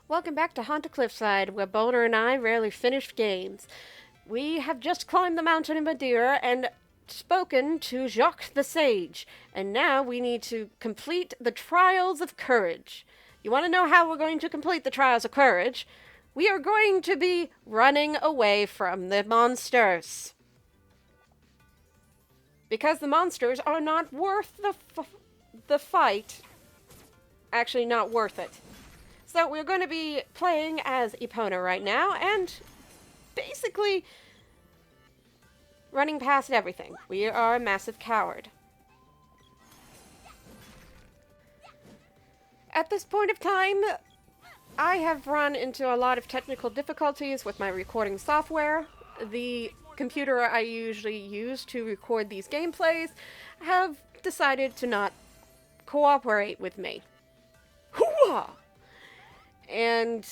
Welcome back to Haunted Cliffside, where Boulder and I rarely finish games. We have just climbed the mountain in Madeira and spoken to Joch the Sage, and now we need to complete the Trials of Courage. You want to know how we're going to complete the Trials of Courage? We are going to be running away from the monsters. Because the monsters are not worth the fight. Actually, not worth it. So we're going to be playing as Epona right now, and basically running past everything. We are a massive coward. At this point of time, I have run into a lot of technical difficulties with my recording software. The computer I usually use to record these gameplays have decided to not cooperate with me. Hoo-ah! And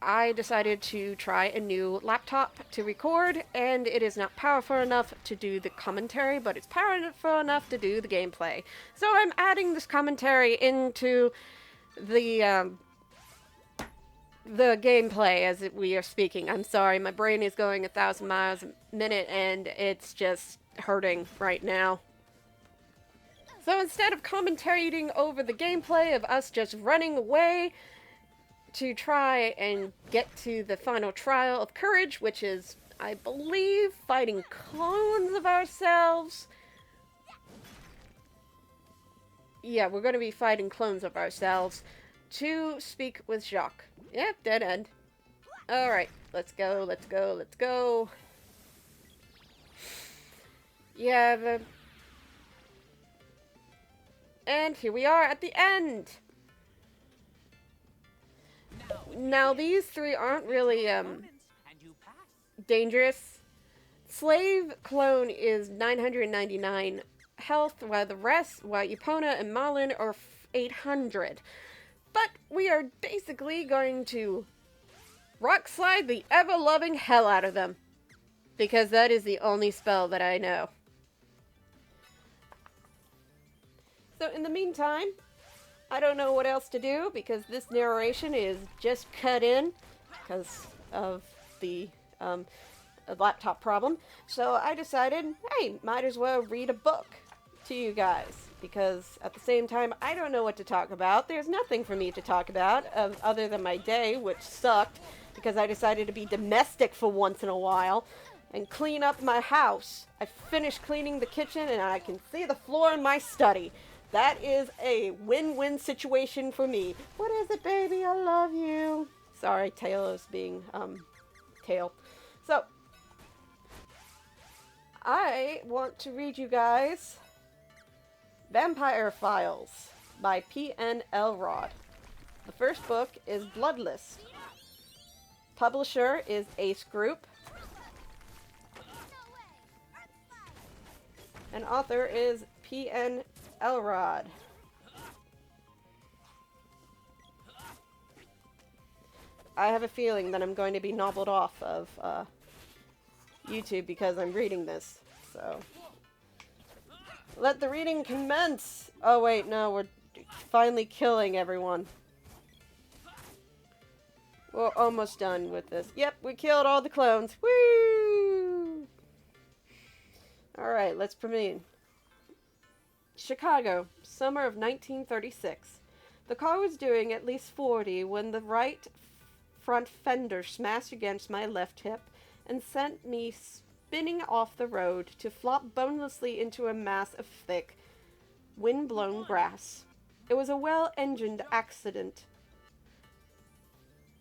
I decided to try a new laptop to record, and it is not powerful enough to do the commentary, but it's powerful enough to do the gameplay. So I'm adding this commentary into the gameplay as we are speaking. I'm sorry, my brain is going 1,000 miles a minute, and it's just hurting right now. So instead of commentating over the gameplay of us just running away to try and get to the final trial of courage, which is, I believe, fighting clones of ourselves. Yeah, we're going to be fighting clones of ourselves to speak with Joch. Yep, dead end. Alright, let's go, let's go, let's go. Yeah, and here we are at the end. Now, these three aren't really, dangerous. Slave Clone is 999 health, while Epona and Malin are 800. But we are basically going to rock slide the ever-loving hell out of them. Because that is the only spell that I know. So in the meantime, I don't know what else to do because this narration is just cut in because of the laptop problem. So I decided, hey, might as well read a book to you guys because at the same time, I don't know what to talk about. There's nothing for me to talk about other than my day, which sucked because I decided to be domestic for once in a while and clean up my house. I finished cleaning the kitchen and I can see the floor in my study. That is a win-win situation for me. What is it, baby? I love you. Sorry, Tail is being, Tail. So, I want to read you guys Vampire Files by P.N. Elrod. The first book is Bloodlist. Publisher is Ace Group. And author is P.N. Elrod. I have a feeling that I'm going to be nobbled off of YouTube because I'm reading this. So, let the reading commence. Oh wait, no, we're finally killing everyone. We're almost done with this. Yep, we killed all the clones. Woo! Alright, let's begin. Chicago, summer of 1936. The car was doing at least 40 when the right front fender smashed against my left hip and sent me spinning off the road to flop bonelessly into a mass of thick, wind-blown grass. It was a well-engined accident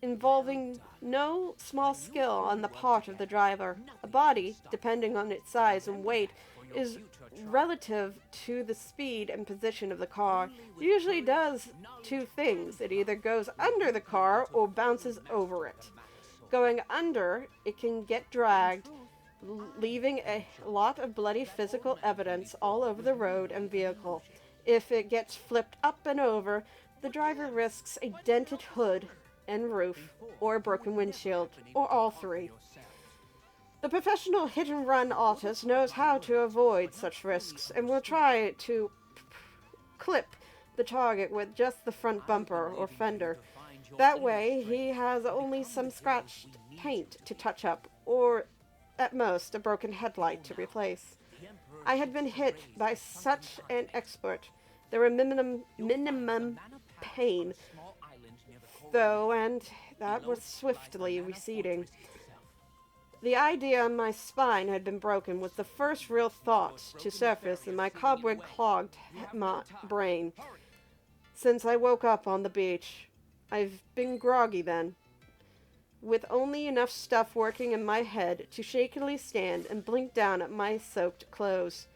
involving no small skill on the part of the driver. A body, depending on its size and weight, is relative to the speed and position of the car. It usually does two things. It either goes under the car or bounces over it. Going under, it can get dragged, leaving a lot of bloody physical evidence all over the road and vehicle. If it gets flipped up and over, the driver risks a dented hood and roof, or a broken windshield, or all three. The professional hit-and-run artist knows how to avoid such risks and will try to clip the target with just the front bumper or fender. That way, he has only some scratched paint to touch up, or at most a broken headlight to replace. I had been hit by such an expert. There were minimum pain, though, and that was swiftly receding. The idea my spine had been broken was the first real thought to surface in my cobweb-clogged brain since I woke up on the beach. I've been groggy then, with only enough stuff working in my head to shakily stand and blink down at my soaked clothes.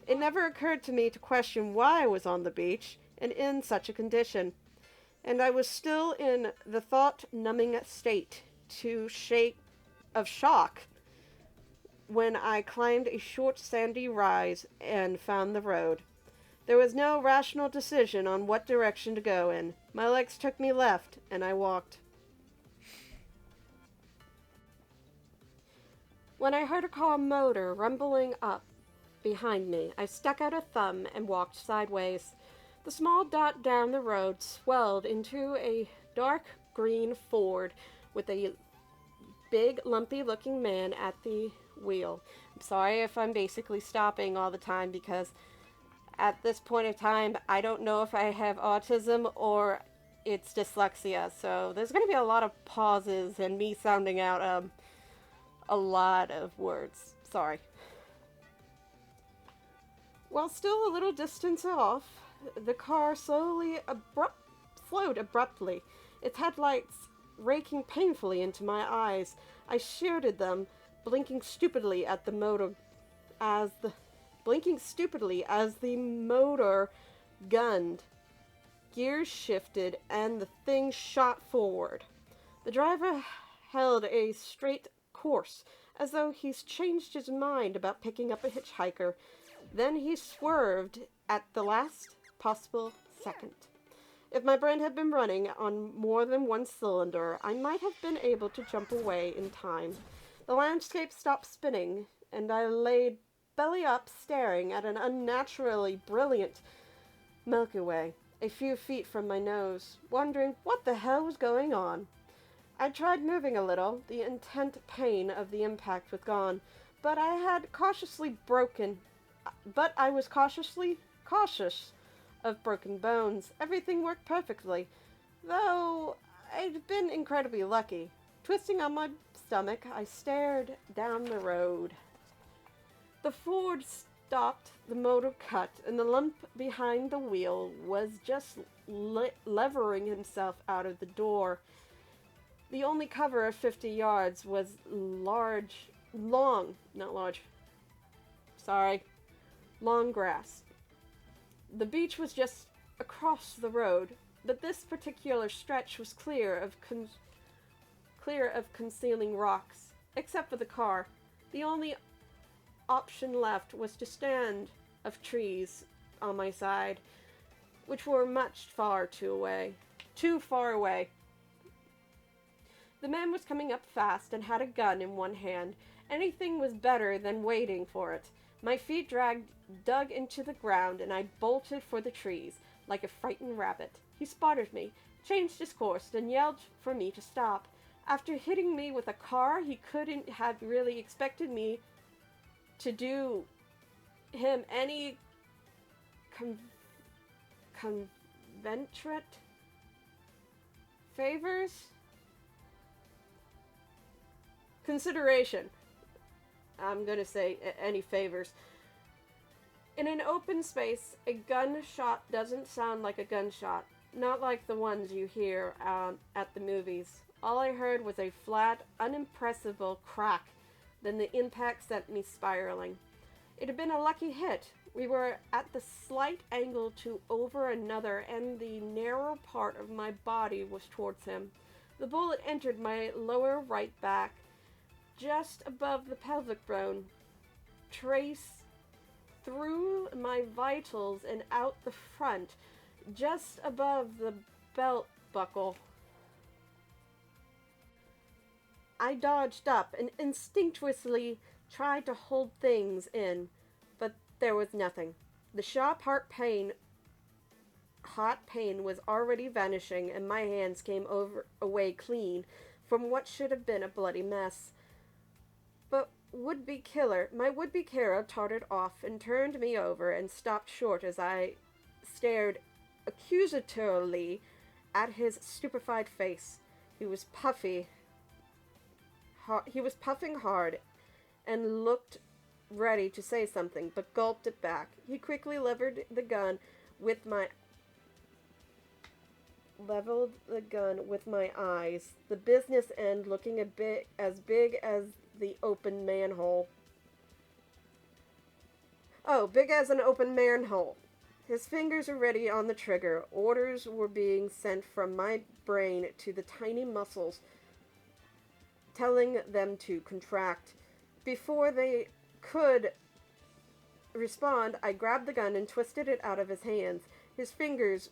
It never occurred to me to question why I was on the beach and in such a condition, and I was still in the thought-numbing state of shock when I climbed a short sandy rise and found the road. There was no rational decision on what direction to go in. My legs took me left, and I walked. When I heard a car motor rumbling up behind me, I stuck out a thumb and walked sideways. The small dot down the road swelled into a dark green Ford with a big, lumpy-looking man at the wheel. I'm sorry if I'm basically stopping all the time because at this point in time, I don't know if I have autism or it's dyslexia. So there's going to be a lot of pauses and me sounding out a lot of words. Sorry. While still a little distance off, the car slowed abruptly, its headlights raking painfully into my eyes. I shielded them, blinking stupidly as the motor gunned. Gears shifted and the thing shot forward. The driver held a straight course, as though he's changed his mind about picking up a hitchhiker. Then he swerved at the last possible second. If my brain had been running on more than one cylinder, I might have been able to jump away in time. The landscape stopped spinning, and I lay belly up staring at an unnaturally brilliant Milky Way a few feet from my nose, wondering what the hell was going on. I tried moving a little, the intense pain of the impact was gone, but I was cautiously cautious of broken bones. Everything worked perfectly, though I'd been incredibly lucky. Twisting on my stomach, I stared down the road. The Ford stopped, the motor cut, and the lump behind the wheel was just levering himself out of the door. The only cover of 50 yards was long grass. The beach was just across the road, but this particular stretch was clear of concealing rocks, except for the car. The only option left was to stand of trees on my side, which were too far away. The man was coming up fast and had a gun in one hand. Anything was better than waiting for it. My feet dug into the ground, and I bolted for the trees, like a frightened rabbit. He spotted me, changed his course, and yelled for me to stop. After hitting me with a car, he couldn't have really expected me to do him any convenient favors? Consideration. I'm gonna say any favors. In an open space, a gunshot doesn't sound like a gunshot, not like the ones you hear at the movies. All I heard was a flat, unimpressible crack. Then the impact sent me spiraling. It had been a lucky hit. We were at the slight angle to over another, and the narrow part of my body was towards him. The bullet entered my lower right back, just above the pelvic bone, traced through my vitals and out the front, just above the belt buckle. I dodged up and instinctively tried to hold things in, but there was nothing. The sharp heart pain hot pain was already vanishing, and my hands came away clean from what should have been a bloody mess. But my would-be killer tottered off and turned me over and stopped short as I stared accusatorily at his stupefied face. He was puffing hard and looked ready to say something, but gulped it back. He quickly leveled the gun with my eyes, the business end looking as big as the open manhole. Oh, big as an open manhole. His fingers were ready on the trigger. Orders were being sent from my brain to the tiny muscles, telling them to contract. Before they could respond, I grabbed the gun and twisted it out of his hands. His fingers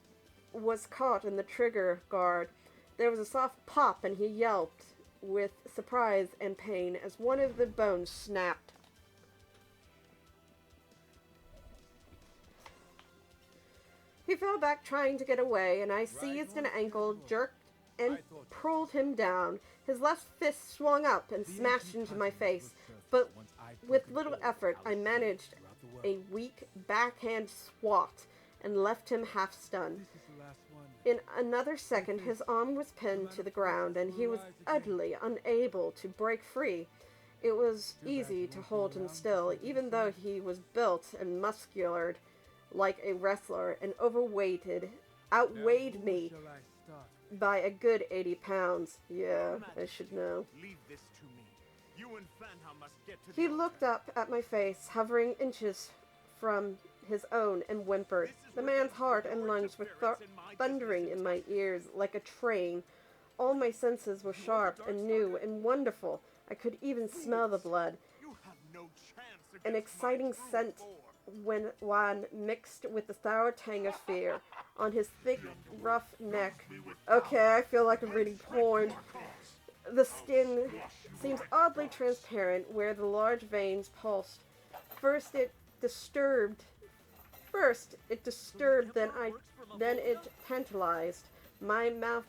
was caught in the trigger guard. There was a soft pop, and he yelped with surprise and pain as one of the bones snapped. He fell back trying to get away, and I seized an ankle, jerked, and pulled him down. His left fist swung up and smashed into my face, but with little effort I managed a weak backhand swat and left him half-stunned. In another second, his arm was pinned to the ground, and he was utterly unable to break free. It was easy to hold him still, even though he was built and muscular like a wrestler and outweighed me by a good 80 pounds. Yeah, I should know. He looked up at my face, hovering inches from his own, and whimpered. The man's heart and lungs were thundering in my ears like a train. All my senses were sharp and new and wonderful. I could even smell the blood. An exciting scent when one mixed with the sour tang of fear. On his thick, rough neck. Okay, I feel like I'm reading porn. The skin seems oddly transparent where the large veins pulsed. First it disturbed, then it tantalized. My mouth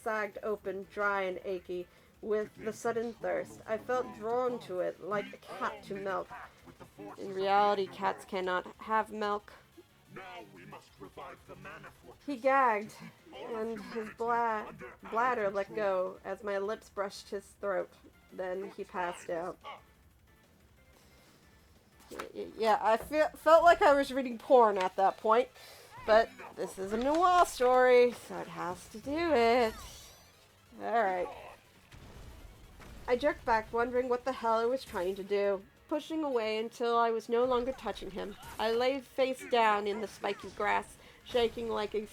sagged open, dry and achy, with the sudden thirst. I felt drawn to it, like a cat to milk. In reality, cats cannot have milk. He gagged, and his bladder let go as my lips brushed his throat. Then he passed out. Yeah, I felt like I was reading porn at that point, but this is a noir story, so it has to do it. Alright. I jerked back, wondering what the hell I was trying to do, pushing away until I was no longer touching him. I lay face down in the spiky grass, shaking like a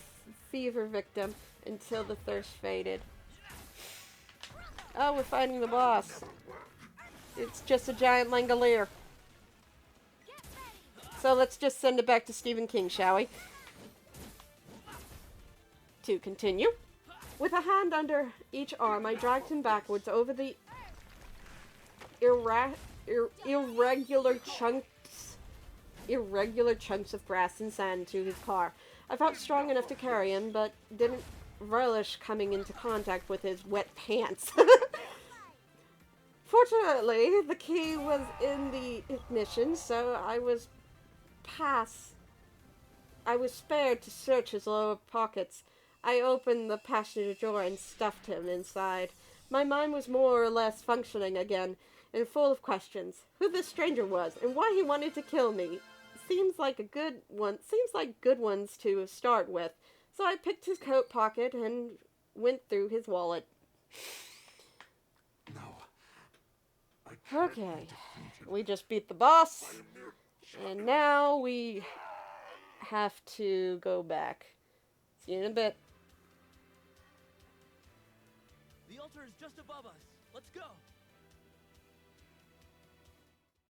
fever victim until the thirst faded. Oh, we're fighting the boss. It's just a giant Langolier. So let's just send it back to Stephen King, shall we? To continue. With a hand under each arm, I dragged him backwards over the irregular chunks of grass and sand to his car. I felt strong enough to carry him, but didn't relish coming into contact with his wet pants. Fortunately, the key was in the ignition, so I was spared to search his lower pockets. I opened the passenger door and stuffed him inside. My mind was more or less functioning again, and full of questions. Who this stranger was, and why he wanted to kill me. Seems like good ones to start with. So I picked his coat pocket and went through his wallet. Okay, we just beat the boss, and now we have to go back. See you in a bit. The altar is just above us. Let's go.